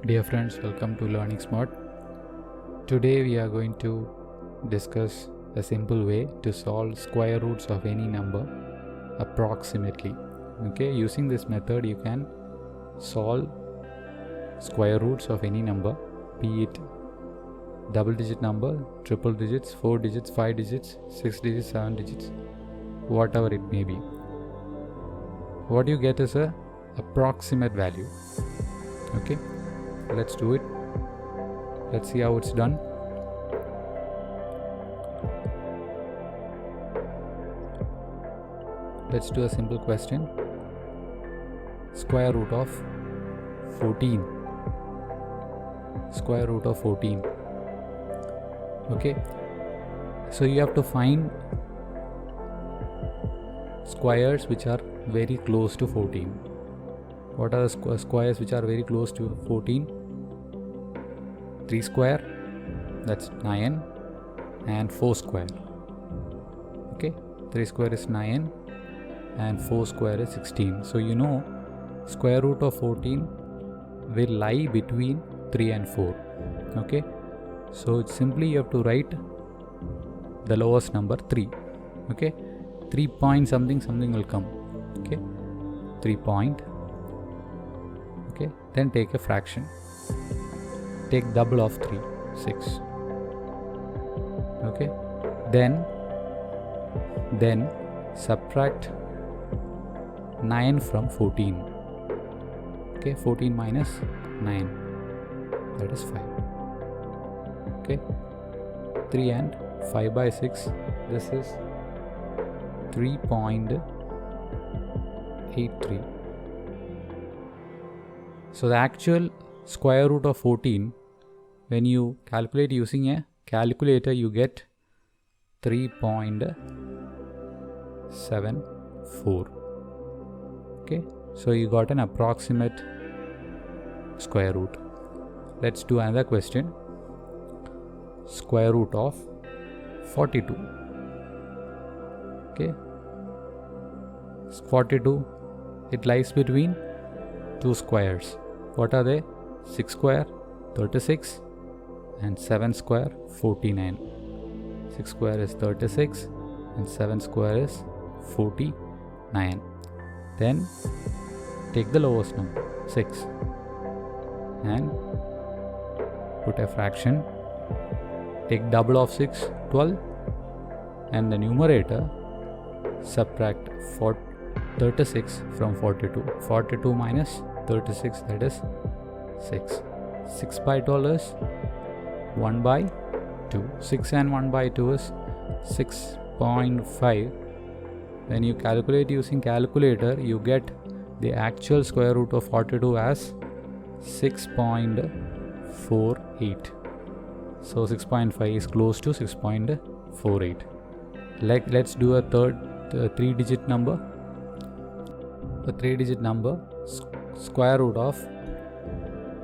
Dear friends, welcome to Learning Smart. Today we are going to discuss a simple way to solve square roots of any number approximately. Okay, using this method you can solve square roots of any number, be it double digit number, triple digits, 4 digits, 5 digits, 6 digits, 7 digits, whatever it may be. What you get is a approximate value. Okay, let's do it. Let's see how it's done. Let's do a simple question. Square root of 14. Square root of 14. Okay, so you have to find squares which are very close to 14. What are the squares which are very close to 14? 3 square, that's 9, and 4 square. Okay, 3 square is 9 and 4 square is 16. So you know square root of 14 will lie between 3 and 4. Okay, so it's simply you have to write the lowest number 3. Okay, 3 point something will come. Okay, 3 point. Okay, then take a fraction. Take double of 3, 6. Okay, then subtract 9 from 14. Okay, 14 minus 9, that is 5. Okay, 3 and 5 by 6, this is 3.83. So the actual square root of 14, when you calculate using a calculator, you get 3.74. Okay, so you got an approximate square root. Let's do another question. Square root of 42. Okay, 42, it lies between two squares. What are they? 6 square, 36, and 7 square, 49. 6 square is 36 and 7 square is 49. Then take the lowest number, 6, and put a fraction. Take double of 6, 12, and the numerator subtract 36 from 42. 42 minus 36, that is 6. 6 by 12 is 1 by 2. 6 and 1 by 2 is 6.5. When you calculate using calculator, you get the actual square root of 42 as 6.48. So 6.5 is close to 6.48. Let's do a third 3-digit number. A 3-digit number, square root of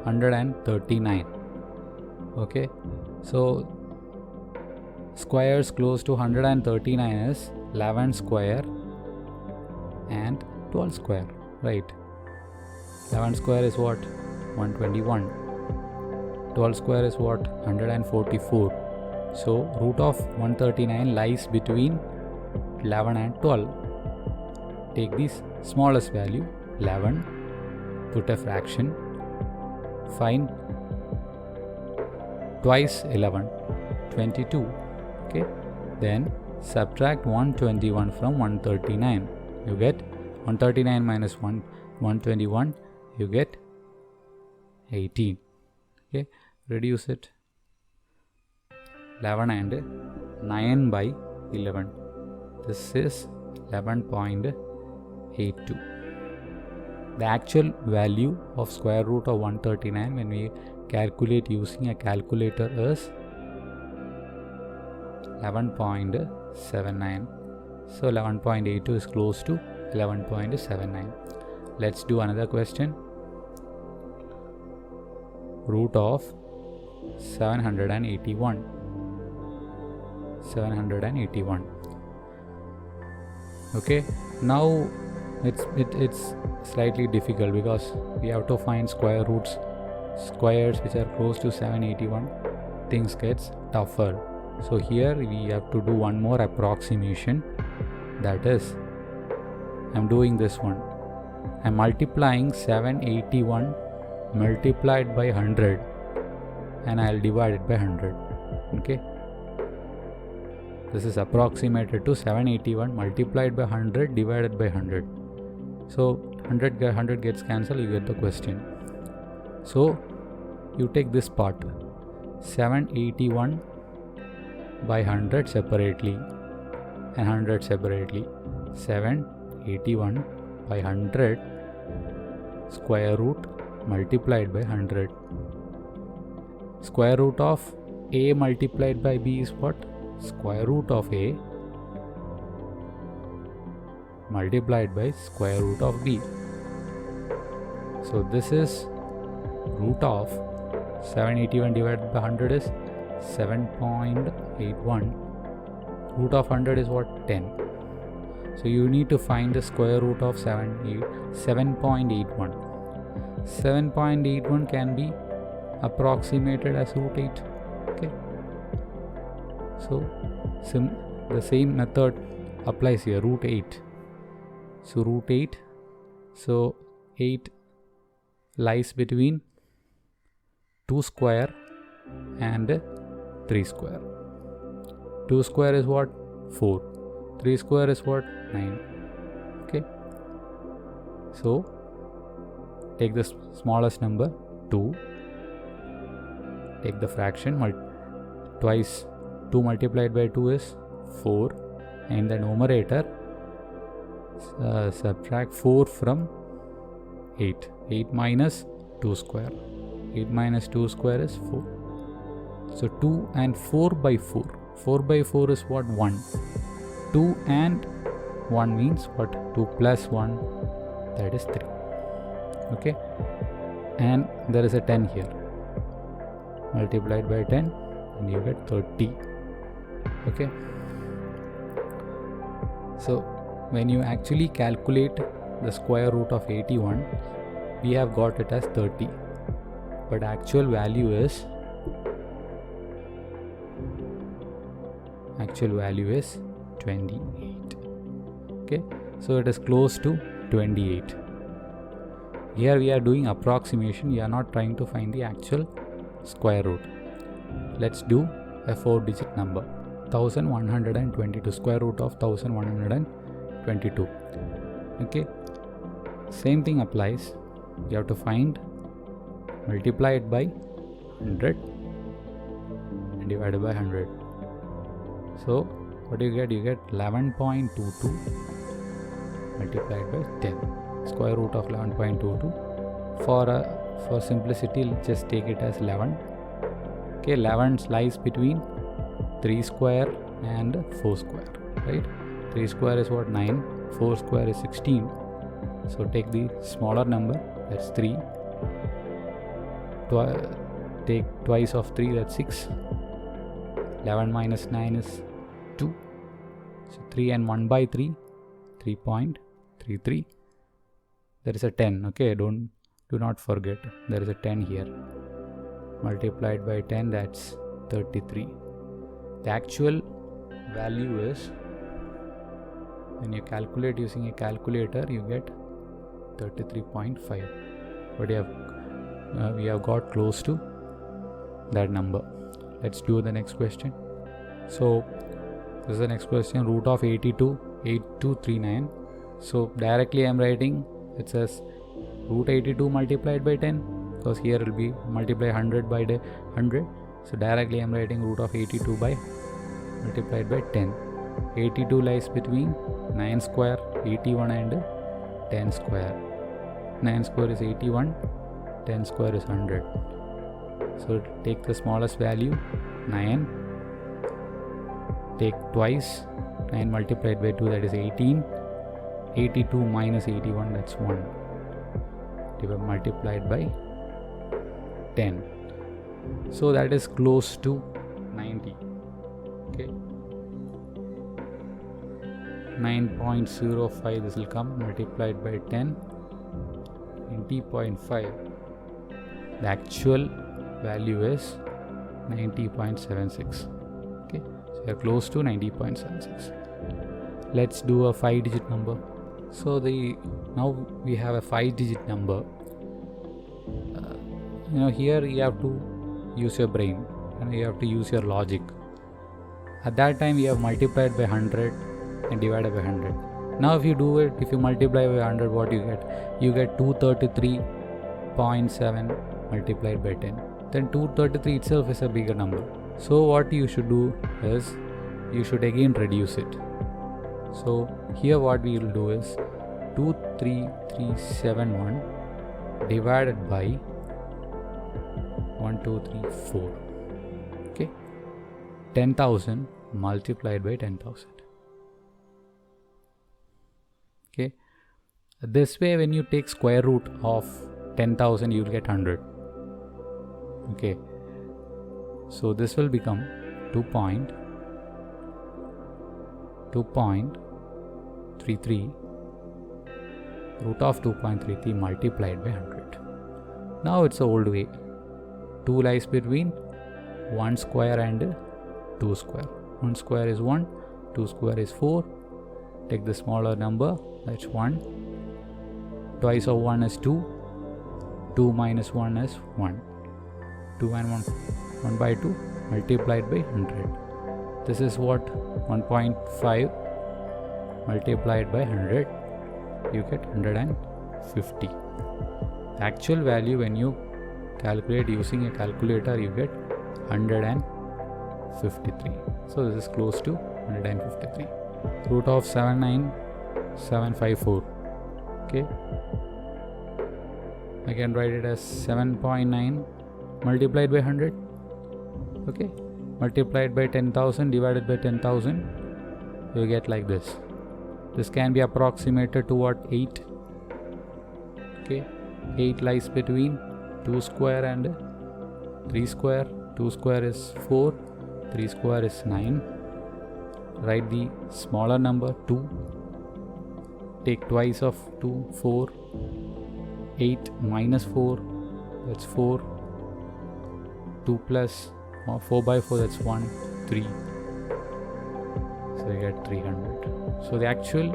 139. Okay, so squares close to 139 is 11 square and 12 square, right? 11 square is what? 121. 12 square is what? 144. So root of 139 lies between 11 and 12. Take this smallest value, 11, put a fraction, find twice 11, 22. Okay, then subtract 121 from 139. You get 139 minus 121, you get 18. Okay, reduce it. 11 and 9 by 11. This is 11.82. The actual value of square root of 139 when we calculate using a calculator is 11.79. So 11.82 is close to 11.79. Let's do another question. Root of 781. 781. Okay, now it's slightly difficult because we have to find square roots squares which are close to 781, things gets tougher. So here we have to do one more approximation, that is, I'm doing this one. I'm multiplying 781 multiplied by 100 and I'll divide it by 100. Okay, this is approximated to 781 multiplied by 100 divided by 100. So 100 gets cancelled, you get the question. So you take this part, 781 by 100 separately and 100 separately. 781 by 100 square root multiplied by 100. Square root of a multiplied by b is what? Square root of a multiplied by square root of b. So this is root of 781 divided by 100 is 7.81. Root of 100 is what? 10. So you need to find the square root of 7.81. 7.81 can be approximated as root 8. Okay. So the same method applies here, root 8. So root 8. So 8 lies between 2 square and 3 square. 2 square is what? 4. 3 square is what? 9. Okay. So take the smallest number 2. Take the fraction, twice 2 multiplied by 2 is 4. And the numerator, subtract 4 from 8. 8 minus 2 square. 8 minus 2 square is 4. So 2 and 4 by 4. 4 by 4 is what? 1. 2 and 1 means what? 2 plus 1, that is 3. Okay. And there is a 10 here. Multiplied by 10 and you get 30. Okay. So when you actually calculate the square root of 81, we have got it as 30. But actual value is 28. Okay, so it is close to 28. Here we are doing approximation, we are not trying to find the actual square root. Let's do a 4-digit number, 1122, square root of 1122. Okay, same thing applies. You have to find, multiply it by 100 and divided by 100. So what do you get? You get 11.22 multiplied by 10. Square root of 11.22. For simplicity, just take it as 11. Okay, 11 lies between 3 square and 4 square, right? 3 square is what? 9. 4 square is 16. So take the smaller number, that's 3. Take twice of 3, that's 6. 11 minus 9 is 2. So 3 and 1 by 3, 3.33. There is a 10. Okay, do not forget, there is a 10 here. Multiplied by 10, that's 33. The actual value is, when you calculate using a calculator, you get 33.5. But we have got close to that number. Let's do the next question. So this is the next question, root of 8239. So directly I am writing, it says root 82 multiplied by 10, because here it will be multiply 100 by 100. So directly I am writing root of 82 by multiplied by 10. 82 lies between 9 square, 81 and 10 square. 9 square is 81, 10 square is 100. So take the smallest value, 9. Take twice, 9 multiplied by 2, that is 18. 82 minus 81, that's 1. Multiplied by 10. So that is close to 90. Okay. 9.05, this will come, multiplied by 10. 20.5. The actual value is 90.76. Okay, so you're close to 90.76. Let's do a 5-digit number. So now we have a 5-digit number. Here you have to use your brain and you have to use your logic. At that time you have multiplied by 100 and divided by 100. Now if you multiply by 100, what you get? You get 233.7 multiplied by 10. Then 233 itself is a bigger number. So what you should do is you should again reduce it. So here what we will do is 23371 divided by 1, 2, 3, 4. Okay, 10,000 multiplied by 10,000. Okay, this way when you take square root of 10,000 you will get 100. Okay, so this will become 2.33 root of 2.33 multiplied by 100. Now it's the old way. 2 lies between 1 square and 2 square. 1 square is 1, 2 square is 4. Take the smaller number, that's 1. Twice of 1 is 2. 2 minus 1 is 1. 2 and 1 by 2 multiplied by 100. This is what? 1.5 multiplied by 100. You get 150. The actual value when you calculate using a calculator, you get 153. So this is close to 153. Root of 79754. Okay, I can write it as 7.9 multiplied by 100. Okay, multiplied by 10,000 divided by 10,000, you get like this. This can be approximated to what? 8. Okay, 8 lies between 2 square and 3 square. 2 square is 4, 3 square is 9. Write the smaller number 2. Take twice of 2, 4. 8 minus 4, that's 4. 2 plus 4 by 4, that's 1, 3. So you get 300. So the actual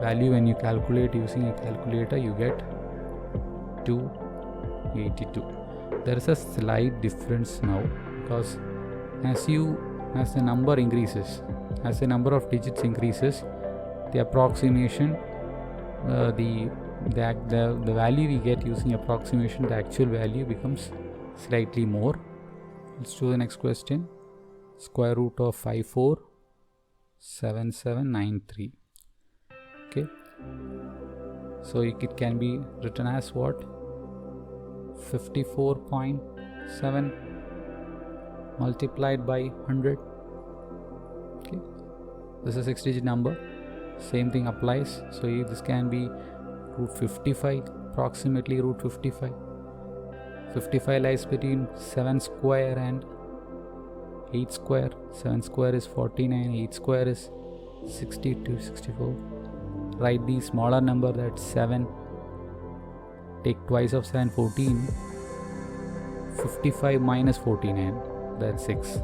value when you calculate using a calculator, you get 282. There is a slight difference now, because as the number increases, as the number of digits increases, the approximation, the value we get using approximation, the actual value becomes slightly more. Let's do the next question. Square root of 547793. Okay, so it can be written as what? 54.7 multiplied by 100. Okay, this is a 6-digit number. Same thing applies. So this can be root 55, approximately root 55. 55 lies between 7 square and 8 square. 7 square is 49, 8 square is 62, 64. Write the smaller number, that's 7. Take twice of 7, 14. 55 minus 49, that's 6.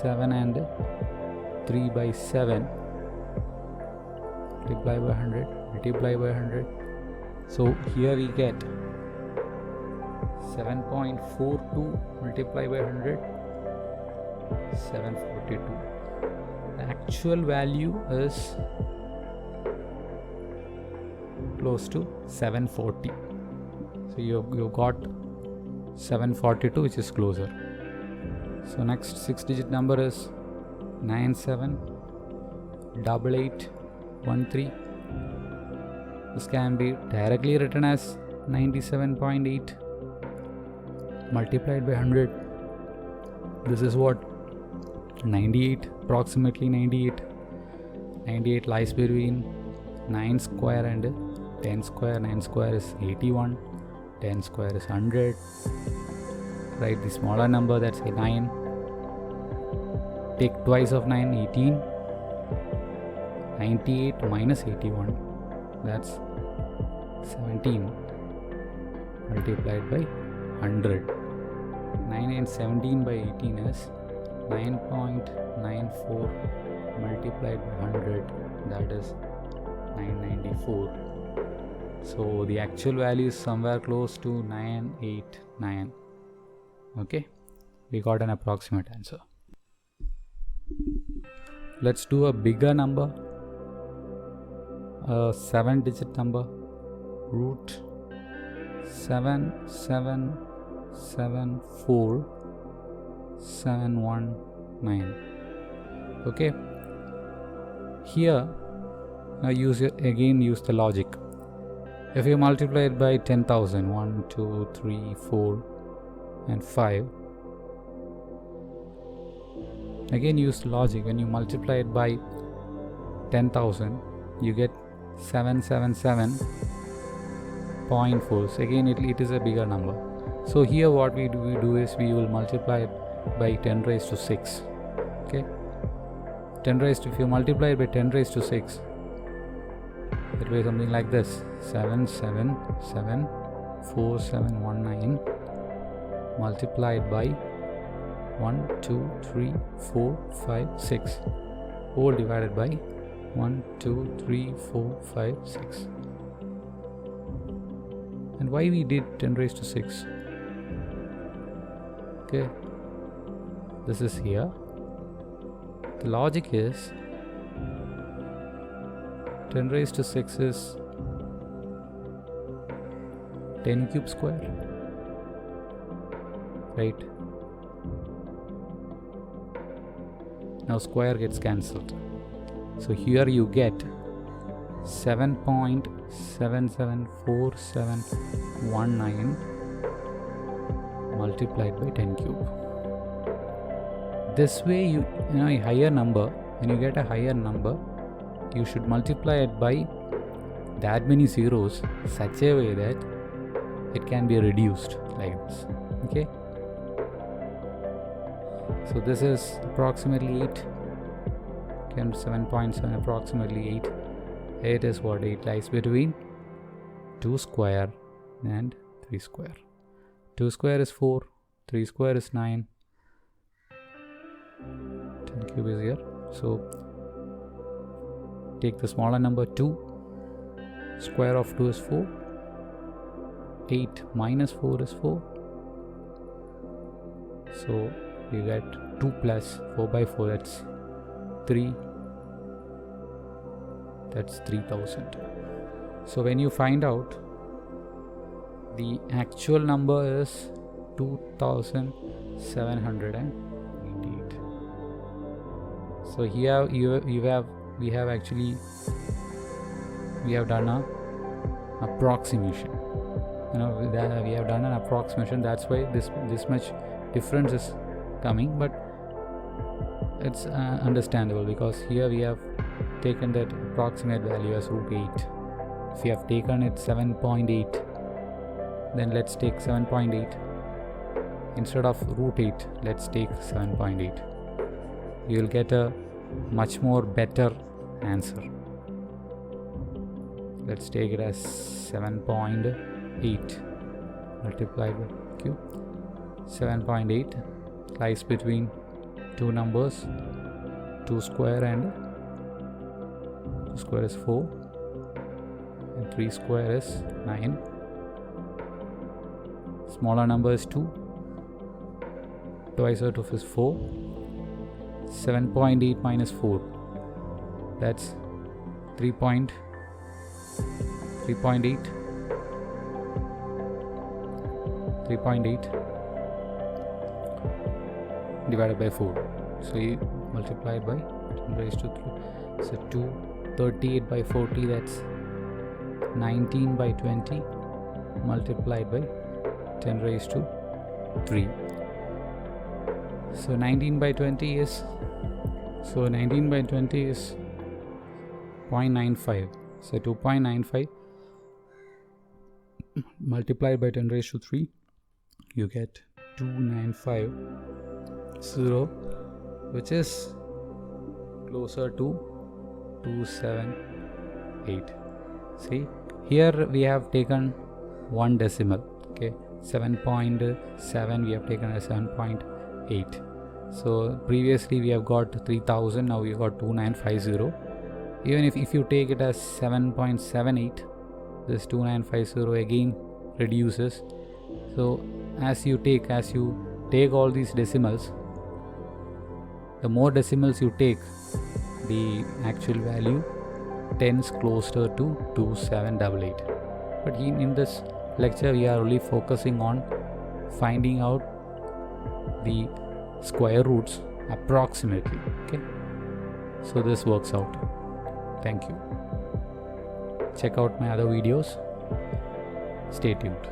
7 and 3 by 7. Multiply by 100, multiply by 100. So here we get 7.42 multiplied by 100, 742. The actual value is close to 740. So you got 742, which is closer. So next 6-digit number is 978813. This can be directly written as 97.8 multiplied by 100. This is what? 98, approximately 98. 98 lies between 9 square and 10 square. 9 square is 81. 10 square is 100. Write the smaller number, that's a 9. Take twice of 9, 18. 98 minus 81, that's 17. multiplied by 100. 9 and 17 by 18 is 9.94 multiplied by 100, that is 994. So the actual value is somewhere close to 989. Okay, we got an approximate answer. Let's do a bigger number, a 7-digit number, root 7774719. Okay, here now use the logic. If you multiply it by 10,000, 1, 2, 3, 4 and 5, again use logic. When you multiply it by 10,000, you get 777.4. So again it is a bigger number. So here what we do is we will multiply it by 10 raised to 6. Okay, if you multiply it by 10 raised to 6, it will be something like this: 7774719 multiplied by 1, 2, 3, 4, 5, 6, whole divided by 1, 2, 3, 4, 5, 6. And why we did 10 raised to 6? Okay, this is here. The logic is 10 raised to 6 is 10 cube square, right? Now square gets cancelled. So here you get 7.774719 multiplied by 10 cube. This way you know a higher number. When you get a higher number, you should multiply it by that many zeros such a way that it can be reduced like this. Okay, so this is approximately 8. 7.7 approximately 8. 8 is what? 8 lies between 2 square and 3 square. 2 square is 4, 3 square is 9, 10 cube is here. So take the smaller number 2, square of 2 is 4, 8 minus 4 is 4. So you get 2 plus 4 by 4, that's 3, that's 3000. So when you find out, the actual number is 2788. So here we have done a approximation. We have done an approximation. That's why this much difference is coming, but it's understandable because here we have taken that approximate value as root 8. If we have taken it 7.8, then let's take 7.8 instead of root 8. Let's take 7.8. You will get a much more better answer. Let's take it as 7.8 multiplied by q. 7.8 lies between two numbers, 2 square and 2 square is 4 and 3 square is 9. Smaller number is 2, twice out of is 4. 7.8 minus 4, that's 3.8 divided by 4. So you multiply by 10 raised to 3. So 238 by 40, that's 19 by 20 multiplied by 10 raised to 3. So 19 by 20 is 0.95. So 2.95 multiplied by 10 raised to 3, you get 2950, which is closer to 278. See, here we have taken one decimal. Okay, 7.7 we have taken as 7.8. So previously we have got 3000, now we got 2950. Even if you take it as 7.78, this 2950 again reduces. So as you take all these decimals, the more decimals you take, the actual value tends closer to 2788. But in this lecture we are only focusing on finding out the square roots approximately. Okay, so this works out. Thank you. Check out my other videos. Stay tuned.